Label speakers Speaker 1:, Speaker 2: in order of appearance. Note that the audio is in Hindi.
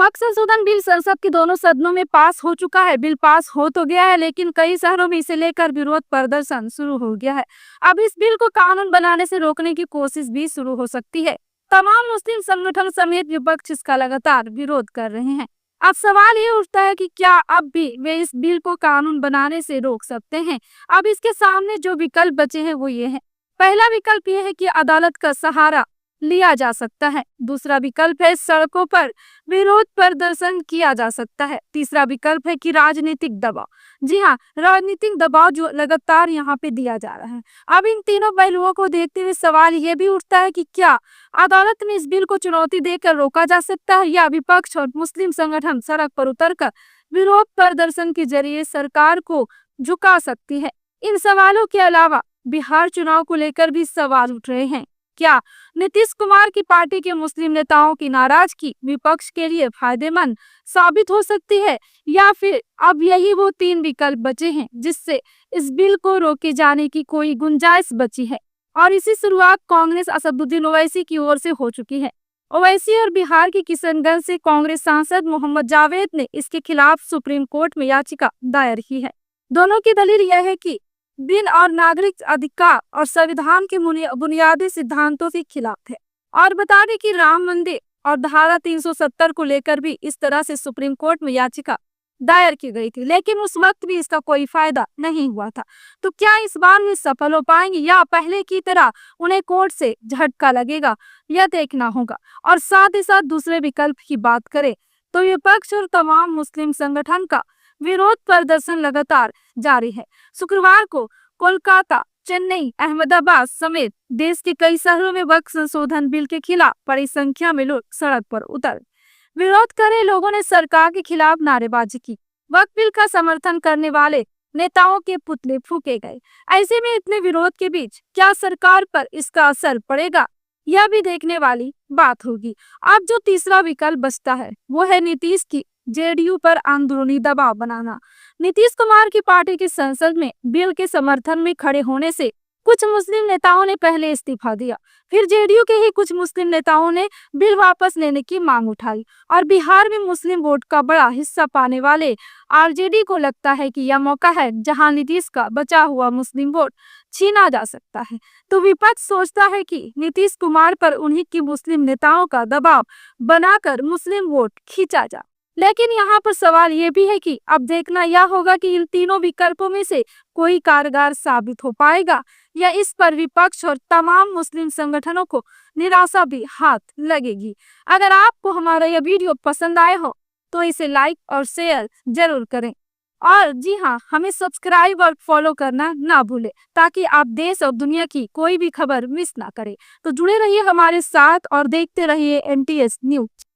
Speaker 1: वक्त संशोधन बिल संसद के दोनों सदनों में पास हो चुका है। बिल पास हो तो गया है, लेकिन कई शहरों में इसे लेकर विरोध प्रदर्शन शुरू हो गया है। अब इस बिल को कानून बनाने से रोकने की कोशिश भी शुरू हो सकती है। तमाम मुस्लिम संगठन समेत विपक्ष इसका लगातार विरोध कर रहे हैं। अब सवाल ये उठता है कि क्या अब भी वे इस बिल को कानून बनाने से रोक सकते हैं। अब इसके सामने जो विकल्प बचे हैं वो ये है। पहला विकल्प ये है कि अदालत का सहारा लिया जा सकता है। दूसरा विकल्प है सड़कों पर विरोध प्रदर्शन किया जा सकता है। तीसरा विकल्प है कि राजनीतिक दबाव। जी हाँ, राजनीतिक दबाव जो लगातार यहाँ पे दिया जा रहा है। अब इन तीनों पहलुओं को देखते हुए सवाल ये भी उठता है कि क्या अदालत में इस बिल को चुनौती देकर रोका जा सकता है, या विपक्ष और मुस्लिम संगठन सड़क पर उतरकर विरोध प्रदर्शन के जरिए सरकार को झुका सकती है। इन सवालों के अलावा बिहार चुनाव को लेकर भी सवाल उठ रहे हैं। क्या नीतीश कुमार की पार्टी के मुस्लिम नेताओं की नाराजगी विपक्ष के लिए फायदेमंद साबित हो सकती है, या फिर अब यही वो तीन विकल्प बचे हैं जिससे इस बिल को रोके जाने की कोई गुंजाइश बची है। और इसी शुरुआत कांग्रेस असदुद्दीन ओवैसी की ओर से हो चुकी है। ओवैसी और बिहार के किशनगंज से कांग्रेस सांसद मोहम्मद जावेद ने इसके खिलाफ सुप्रीम कोर्ट में याचिका दायर की है। दोनों की दलील यह है कि बिल और नागरिक अधिकार और संविधान के बुनियादी सिद्धांतों के खिलाफ है। और बता दें कि राम मंदिर और धारा 370 को लेकर भी इस तरह से सुप्रीम कोर्ट में याचिका दायर की गई थी, लेकिन उस वक्त भी इसका कोई फायदा नहीं हुआ था। तो क्या इस बार वे सफल हो पाएंगे, या पहले की तरह उन्हें कोर्ट से झटका लगेगा, यह देखना होगा। और साथ ही साथ दूसरे विकल्प की बात करें तो विपक्ष और तमाम मुस्लिम संगठन का विरोध प्रदर्शन लगातार जारी है। शुक्रवार को कोलकाता, चेन्नई, अहमदाबाद समेत देश के कई शहरों में वक्त संशोधन बिल के खिलाफ बड़ी संख्या में लोग सड़क पर उतर विरोध करे। लोगों ने सरकार के खिलाफ नारेबाजी की। वक्त बिल का समर्थन करने वाले नेताओं के पुतले फूके गए। ऐसे में इतने विरोध के बीच क्या सरकार पर इसका असर पड़ेगा, यह भी देखने वाली बात होगी। अब जो तीसरा विकल्प बचता है वो है नीतीश की जेडीयू पर अंदरूनी दबाव बनाना। नीतीश कुमार की पार्टी की संसद में बिल के समर्थन में खड़े होने से कुछ मुस्लिम नेताओं ने पहले इस्तीफा दिया, फिर जेडीयू के ही कुछ मुस्लिम नेताओं ने बिल वापस लेने की मांग उठाई। और बिहार में मुस्लिम वोट का बड़ा हिस्सा पाने वाले आरजेडी को लगता है कि यह मौका है जहां नीतीश का बचा हुआ मुस्लिम वोट छीना जा सकता है। तो विपक्ष सोचता है कि नीतीश कुमार पर उन्हीं की मुस्लिम नेताओं का दबाव बनाकर मुस्लिम वोट खींचा जा। लेकिन यहाँ पर सवाल ये भी है कि अब देखना यह होगा कि इन तीनों विकल्पों में से कोई कारगर साबित हो पाएगा, या इस पर विपक्ष और तमाम मुस्लिम संगठनों को निराशा भी हाथ लगेगी। अगर आपको हमारा यह वीडियो पसंद आए हो तो इसे लाइक और शेयर जरूर करें। और जी हाँ, हमें सब्सक्राइब और फॉलो करना ना भूलें, ताकि आप देश और दुनिया की कोई भी खबर मिस ना करें। तो जुड़े रहिए हमारे साथ और देखते रहिए NTS न्यूज।